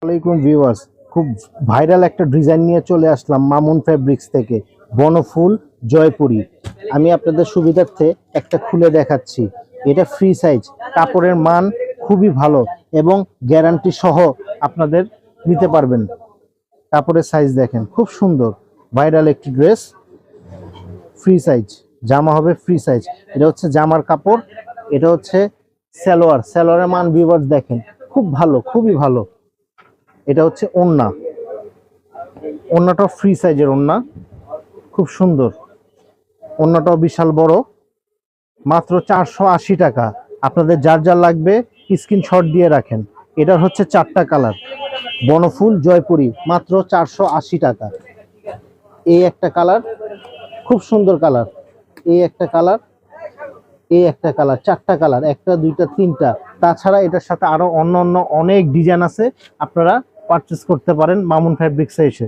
আসসালামাইকুম ভিউয়ার্স, খুব ভাইরাল একটা ডিজাইন নিয়ে চলে আসলাম মামুন ফেব্রিক্স থেকে। বনফুল জয়পুরি। আমি আপনাদের সুবিধার্থে একটা খুলে দেখাচ্ছি। এটা ফ্রি সাইজ, কাপড়ের মান খুবই ভালো এবং গ্যারান্টি সহ আপনাদের নিতে পারবেন। কাপড়ের সাইজ দেখেন, খুব সুন্দর ভাইরাল একটি ড্রেস। ফ্রি সাইজ জামা হবে, ফ্রি সাইজ। এটা হচ্ছে জামার কাপড়, এটা হচ্ছে সালোয়ারের মান ভিউয়ার্স দেখেন, খুব ভালো, খুবই ভালো। এটা হচ্ছে ওড়না, ওড়নাটাও ফ্রি সাইজের ওড়না, খুব সুন্দর। ওড়নাটাও বিশাল বড়, মাত্র 480 টাকা। আপনাদের যার যার লাগবে স্ক্রিনশট দিয়ে রাখেন। এটার হচ্ছে 4টা কালার। বনফুল জয়পুরি মাত্র 480 টাকা। এই একটা কালার, খুব সুন্দর কালার। এই একটা কালার, এই একটা কালার, 4টা কালার, একটা দুইটা তিনটা। তাছাড়া এটার সাথে আরো অন্য অন্য অনেক ডিজাইন আছে, আপনারা পারচেস করতে পারেন মামুন ফেব্রিক্সে এসে।